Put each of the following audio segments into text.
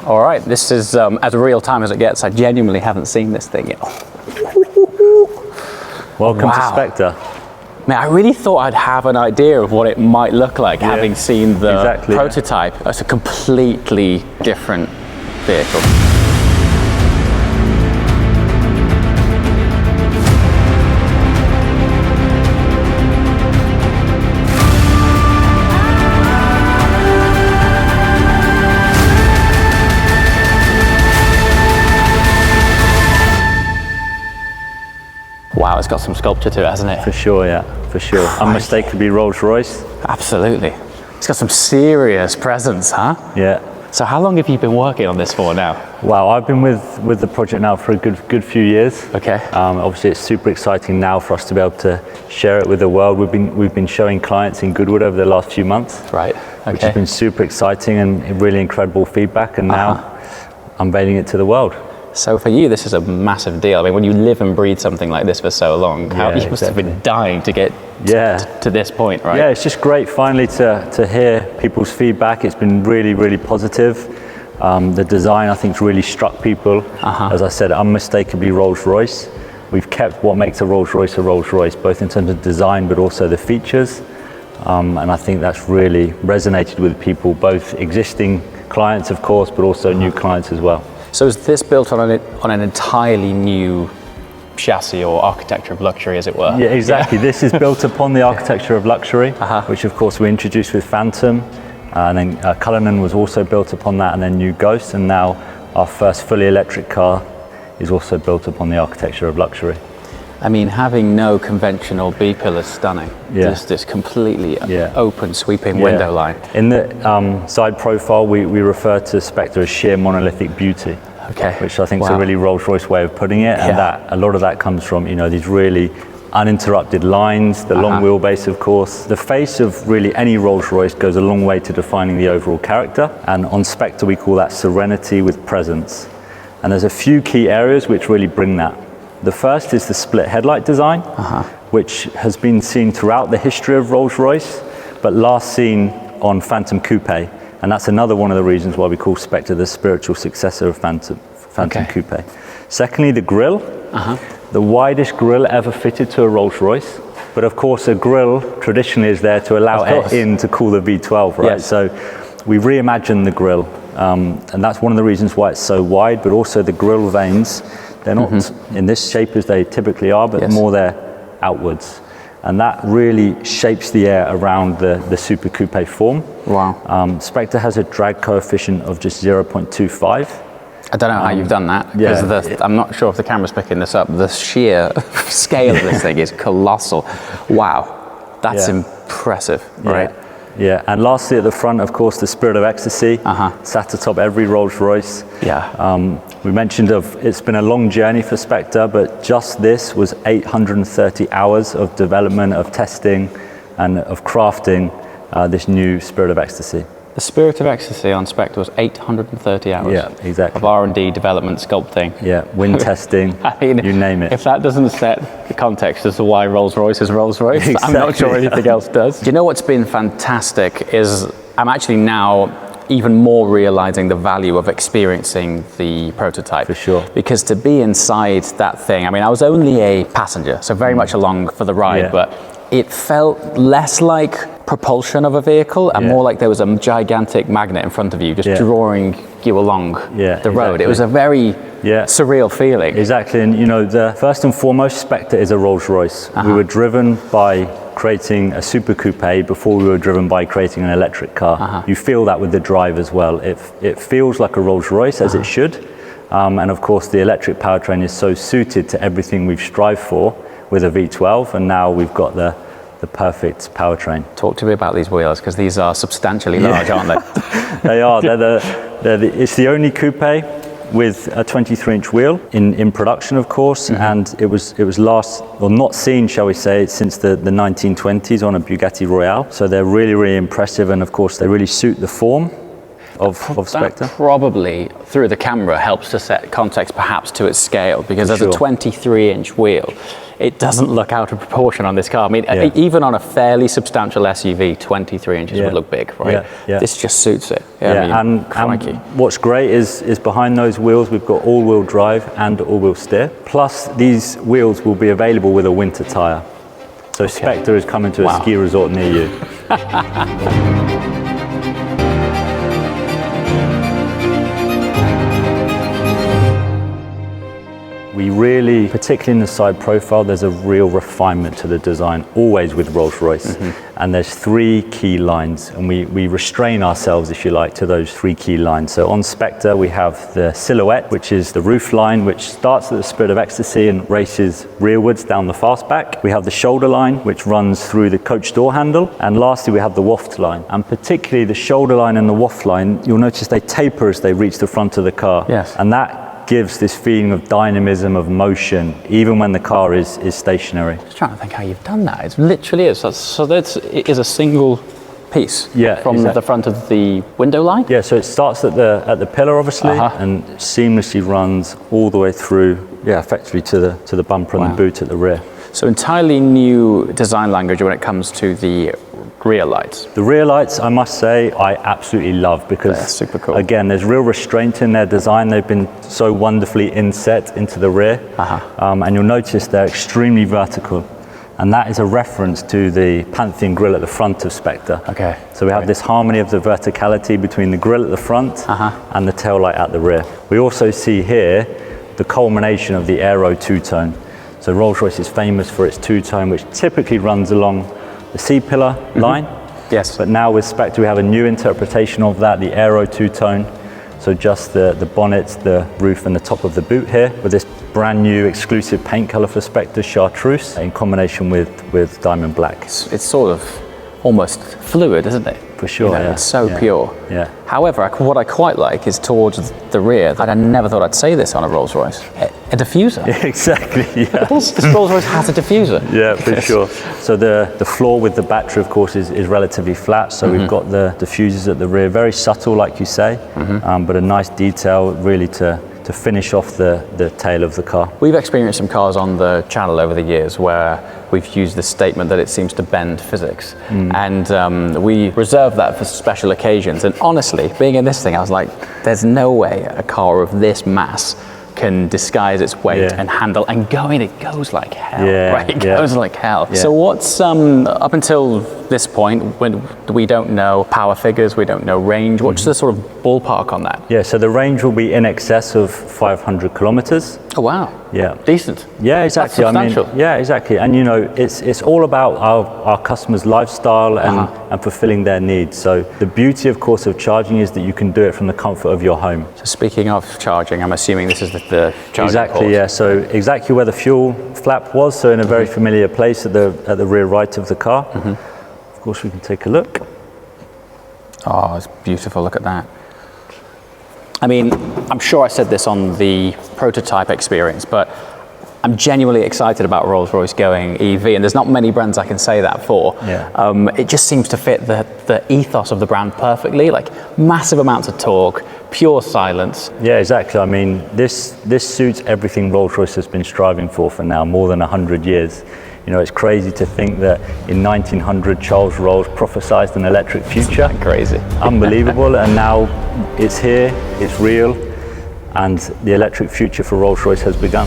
All right, this is as real time as it gets. I genuinely haven't seen this thing yet. Welcome to Spectre. Man, I really thought I'd have an idea of what it might look like, having seen the prototype. It's a completely different vehicle. Wow, it's got some sculpture to it, hasn't it? For sure, yeah, for sure. Unmistakably Rolls Royce. Absolutely. It's got some serious presence, huh? Yeah. So how long have you been working on this for now? Wow, I've been with the project now for a good few years. Okay. Obviously, it's super exciting now for us to be able to share it with the world. We've been showing clients in Goodwood over the last few months. Right. Okay. Which has been super exciting and really incredible feedback. And now unveiling it to this world. So for you, this is a massive deal. I mean, when you live and breathe something like this for so long, you must have been dying to get to this point, right? Yeah, it's just great finally to hear people's feedback. It's been really positive. The design, I think, has really struck people. As I said, unmistakably Rolls Royce. We've kept what makes a Rolls Royce, both in terms of design, but also the features. And I think that's really resonated with people, both existing clients, of course, but also new clients as well. So is this built on an entirely new chassis or architecture of luxury, as it were? Yeah, exactly. This is built upon the architecture of luxury, which of course we introduced with Phantom, and then Cullinan was also built upon that, and then new Ghost, and now our first fully electric car is also built upon the architecture of luxury. I mean, having no conventional B-pillar is stunning. Just this completely open, sweeping window line. In the side profile, we refer to Spectre as sheer monolithic beauty. Okay. Which I think is a really Rolls-Royce way of putting it, and that a lot of that comes from these really uninterrupted lines, the long wheelbase, of course. The face of really any Rolls-Royce goes a long way to defining the overall character, and on Spectre we call that serenity with presence. And there's a few key areas which really bring that. The first is the split headlight design, which has been seen throughout the history of Rolls-Royce, but last seen on Phantom Coupe, and that's another one of the reasons why we call Spectre the spiritual successor of Phantom Coupe. Secondly, the grille, the widest grille ever fitted to a Rolls-Royce, but of course a grille traditionally is there to allow air in to cool the V12, right? So we reimagined the grille, and that's one of the reasons why it's so wide, but also the grille vanes. They're not in this shape as they typically are, but more they're outwards. And that really shapes the air around the Super Coupe form. Wow. Spectre has a drag coefficient of just 0.25. I don't know how you've done that, because I'm not sure if the camera's picking this up. The sheer scale of this thing is colossal. Wow, that's impressive, right? Yeah, and lastly at the front, of course, the Spirit of Ecstasy, sat atop every Rolls Royce. We mentioned it's been a long journey for Spectre, but just this was 830 hours of development, of testing, and of crafting this new Spirit of Ecstasy. The Spirit of Ecstasy on Spectre was 830 hours. Yeah, exactly. Of R&D, development, sculpting. Yeah, wind testing, I mean, you name it. If that doesn't set the context as to why Rolls-Royce is Rolls-Royce, I'm not sure anything else does. Do you know what's been fantastic is I'm actually now even more realizing the value of experiencing the prototype. For sure. Because to be inside that thing, I mean, I was only a passenger, so very much along for the ride, but it felt less like propulsion of a vehicle and more like there was a gigantic magnet in front of you just drawing you along the road. It was a very surreal feeling. Exactly, and the first and foremost, Spectre is a Rolls Royce. We were driven by creating a Super Coupe before we were driven by creating an electric car. You feel that with the drive as well. It feels like a Rolls Royce, as it should. And of course the electric powertrain is so suited to everything we've strived for with a V12, and now we've got the perfect powertrain. Talk to me about these wheels, because these are substantially large, aren't they? They are. It's the only coupe with a 23-inch wheel in production, of course, and it was not seen, shall we say, since the 1920s on a Bugatti Royale. So they're really impressive, and of course they really suit the form of Spectre. That probably, through the camera, helps to set context perhaps to its scale, because as a 23-inch wheel, it doesn't look out of proportion on this car. I mean, even on a fairly substantial SUV, 23 inches would look big, right? This just suits it. I mean, and what's great is behind those wheels, we've got all-wheel drive and all-wheel steer. Plus, these wheels will be available with a winter tyre. So Spectre is coming to a ski resort near you. We really, particularly in the side profile, there's a real refinement to the design, always with Rolls-Royce. And there's 3 key lines, and we restrain ourselves, if you like, to those 3 key lines. So on Spectre, we have the silhouette, which is the roof line, which starts at the Spirit of Ecstasy and races rearwards down the fastback. We have the shoulder line, which runs through the coach door handle. And lastly, we have the waft line. And particularly the shoulder line and the waft line, you'll notice they taper as they reach the front of the car. Yes. And that gives this feeling of dynamism, of motion, even when the car is stationary. I'm just trying to think how you've done that. It literally is. So it is a single piece from the front of the window line? Yeah, so it starts at the pillar, obviously, and seamlessly runs all the way through, effectively to the bumper and the boot at the rear. So entirely new design language when it comes to the rear lights. The rear lights, I must say, I absolutely love because, they're super cool. Again, there's real restraint in their design. They've been so wonderfully inset into the rear. And you'll notice they're extremely vertical. And that is a reference to the Pantheon grille at the front of Spectre. Okay. So we have this harmony of the verticality between the grille at the front and the tail light at the rear. We also see here the culmination of the aero two-tone. So Rolls-Royce is famous for its two-tone, which typically runs along the C-pillar line. Yes. But now with Spectre, we have a new interpretation of that, the aero two-tone. So just the bonnet, the roof, and the top of the boot here, with this brand new exclusive paint color for Spectre, chartreuse, in combination with diamond black. It's sort of almost fluid, isn't it? For sure, It's so pure. Yeah. However, what I quite like is towards the rear, I never thought I'd say this on a Rolls Royce, a diffuser. Exactly, yeah. This Rolls Royce has a diffuser. Yeah, for sure. So the floor with the battery, of course, is relatively flat. So we've got the diffusers at the rear, very subtle, like you say, but a nice detail really to finish off the tail of the car. We've experienced some cars on the channel over the years where we've used the statement that it seems to bend physics. And we reserve that for special occasions. And honestly, being in this thing, I was like, there's no way a car of this mass can disguise its weight and handle, and it goes like hell, right? It goes like hell. So what's, up until this point, when we don't know power figures, we don't know range, what's the sort of ballpark on that? Yeah, so the range will be in excess of 500 kilometers. Oh, wow. Yeah. Decent. Yeah, exactly. That's substantial. Yeah, exactly. And it's all about our customers' lifestyle and fulfilling their needs. So the beauty, of course, of charging is that you can do it from the comfort of your home. So speaking of charging, I'm assuming this is the charging Exactly, port. yeah. So exactly where the fuel flap was, so in a very familiar place at the rear right of the car. Of course, we can take a look. Oh, it's beautiful. Look at that. I mean, I'm sure I said this on the prototype experience, but I'm genuinely excited about Rolls-Royce going EV, and there's not many brands I can say that for. It just seems to fit the ethos of the brand perfectly, like massive amounts of torque, pure silence. Yeah, exactly. I mean, this suits everything Rolls-Royce has been striving for now more than 100 years. It's crazy to think that in 1900 Charles Rolls prophesied an electric future. Isn't that crazy? Unbelievable. And now it's here, it's real, and the electric future for Rolls-Royce has begun.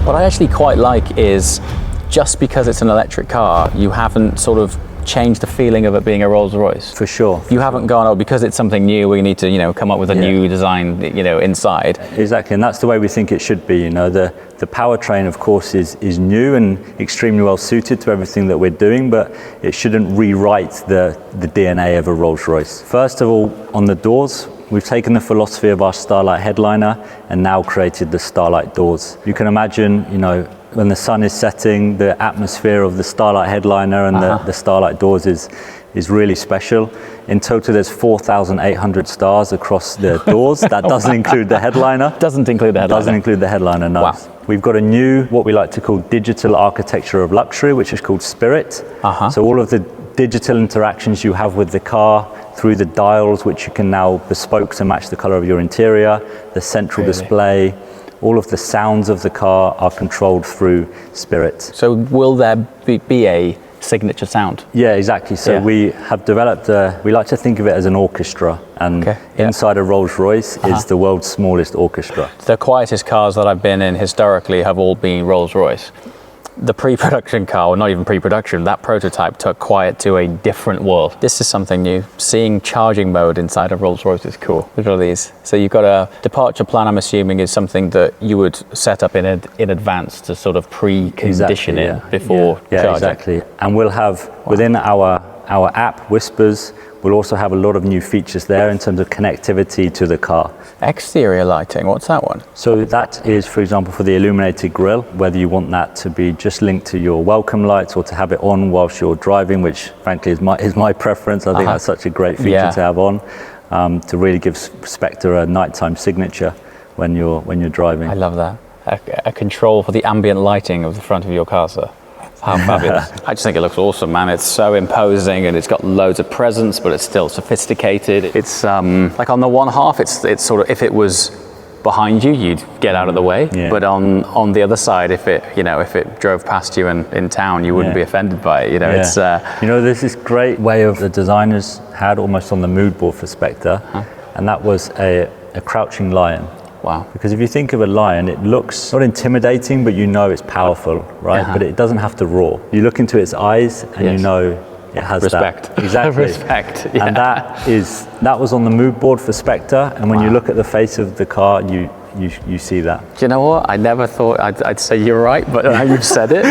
What I actually quite like is, just because it's an electric car, you haven't sort of changed the feeling of it being a Rolls Royce. For sure. You haven't gone, oh, because it's something new, we need to, come up with a new design, inside. Exactly, and that's the way we think it should be. The powertrain, of course, is new and extremely well suited to everything that we're doing, but it shouldn't rewrite the DNA of a Rolls Royce. First of all, on the doors, we've taken the philosophy of our Starlight headliner and now created the Starlight doors. You can imagine, when the sun is setting, the atmosphere of the Starlight headliner and the Starlight doors is really special. In total, there's 4,800 stars across the doors. That doesn't include the headliner. Doesn't include the headliner. Doesn't include the headliner, no. Wow. We've got a new, what we like to call digital architecture of luxury, which is called Spirit. So all of the digital interactions you have with the car through the dials, which you can now bespoke to match the color of your interior, the central display, all of the sounds of the car are controlled through Spirit. So will there be a signature sound? Yeah, exactly. So we have developed, we like to think of it as an orchestra, and inside a Rolls Royce is the world's smallest orchestra. The quietest cars that I've been in historically have all been Rolls Royce. The pre-production car, or not even pre-production, that prototype took quiet to a different world. This is something new. Seeing charging mode inside a Rolls Royce is cool. Look at all these. So you've got a departure plan, I'm assuming, is something that you would set up in advance to sort of pre-condition it before charging. Yeah, exactly. And we'll have, within our app, Whispers, we'll also have a lot of new features there in terms of connectivity to the car. Exterior lighting, what's that one? So that is, for example, for the illuminated grille, whether you want that to be just linked to your welcome lights or to have it on whilst you're driving, which frankly is my preference. I think that's such a great feature to have on, to really give Spectre a nighttime signature when you're driving. I love that. A control for the ambient lighting of the front of your car, sir. How fabulous. I just think it looks awesome, man. It's so imposing and it's got loads of presence, but it's still sophisticated. It's like on the one half, it's sort of, if it was behind you, you'd get out of the way. But on the other side, if it drove past you in town, you wouldn't be offended by it. It's there's this great way of the designers had almost on the mood board for Spectre, and that was a crouching lion. Wow. Because if you think of a lion, it looks not intimidating, but you know it's powerful, right? But it doesn't have to roar. You look into its eyes and you know it has respect. That. Exactly. Respect. And that was on the mood board for Spectre, and when you look at the face of the car, you see that. Do you know what? I never thought I'd say you're right, but now you've said it.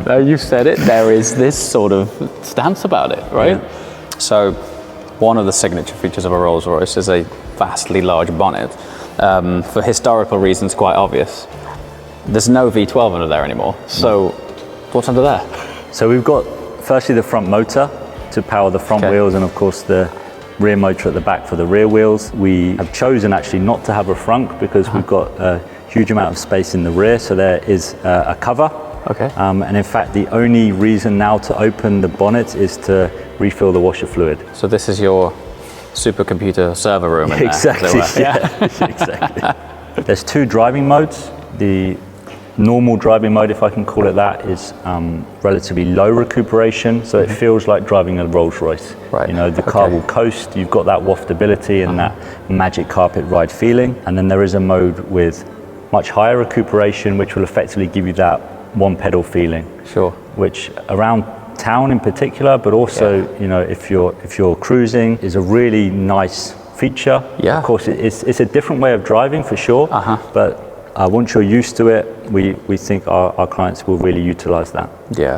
Now you've said it, there is this sort of stance about it, right? So one of the signature features of a Rolls Royce is a vastly large bonnet. For historical reasons, quite obvious. There's no V12 under there anymore. So what's under there? So we've got firstly the front motor to power the front wheels, and of course the rear motor at the back for the rear wheels. We have chosen actually not to have a frunk because we've got a huge amount of space in the rear, so there is a cover. And in fact, the only reason now to open the bonnet is to refill the washer fluid. So this is your supercomputer server room in there. Exactly. Exactly. There's two driving modes. The normal driving mode, if I can call it that, is relatively low recuperation, so it feels like driving a Rolls Royce. The car will coast. You've got that waftability and that magic carpet ride feeling. And then there is a mode with much higher recuperation, which will effectively give you that one pedal feeling. Which around town in particular, but also if you're cruising, is a really nice feature. Of course, it's a different way of driving for sure, but once you're used to it, we think our clients will really utilize that.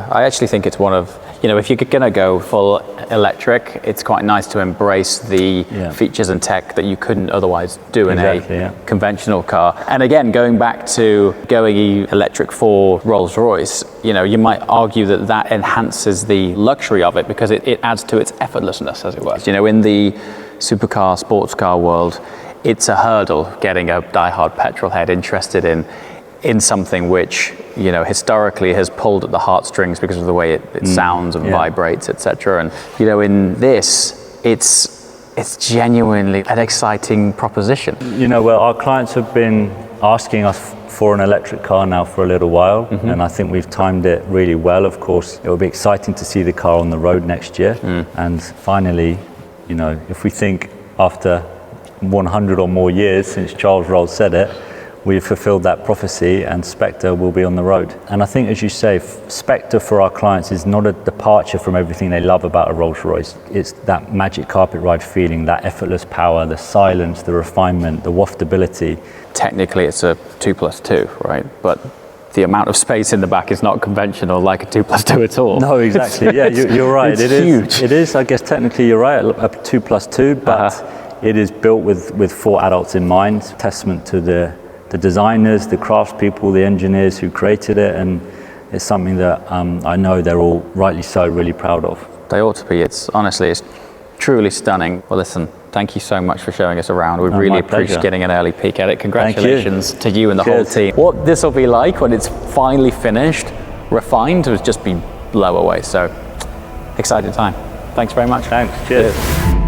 I actually think it's one of, if you're gonna go full electric, it's quite nice to embrace the features and tech that you couldn't otherwise do in a conventional car. And again, going back to going electric for Rolls Royce, you might argue that enhances the luxury of it because it adds to its effortlessness, as it were. In the supercar, sports car world, it's a hurdle getting a diehard petrol head interested in something which historically has pulled at the heartstrings because of the way it sounds and vibrates, etc. And in this, it's genuinely an exciting proposition. Well, our clients have been asking us for an electric car now for a little while, and I think we've timed it really well. Of course, it will be exciting to see the car on the road next year, and finally, if we think after 100 or more years since Charles Rolls said it, we've fulfilled that prophecy and Spectre will be on the road. And I think, as you say, Spectre for our clients is not a departure from everything they love about a Rolls Royce. It's that magic carpet ride feeling, that effortless power, the silence, the refinement, the waftability. Technically it's a 2+2, right? But the amount of space in the back is not conventional like a 2+2 at all. No, exactly. You're right. It's huge. It is, I guess technically you're right, a 2+2, but it is built with 4 adults in mind, testament to the the designers, the craftspeople, the engineers who created it, and it's something that I know they're all rightly so really proud of. They ought to be. It's honestly, it's truly stunning. Well, listen, thank you so much for showing us around. We really appreciate getting an early peek at it. Congratulations to you and the whole team. What this will be like when it's finally finished, refined, will just be blow away. So exciting time. Thanks very much. Thanks. Cheers.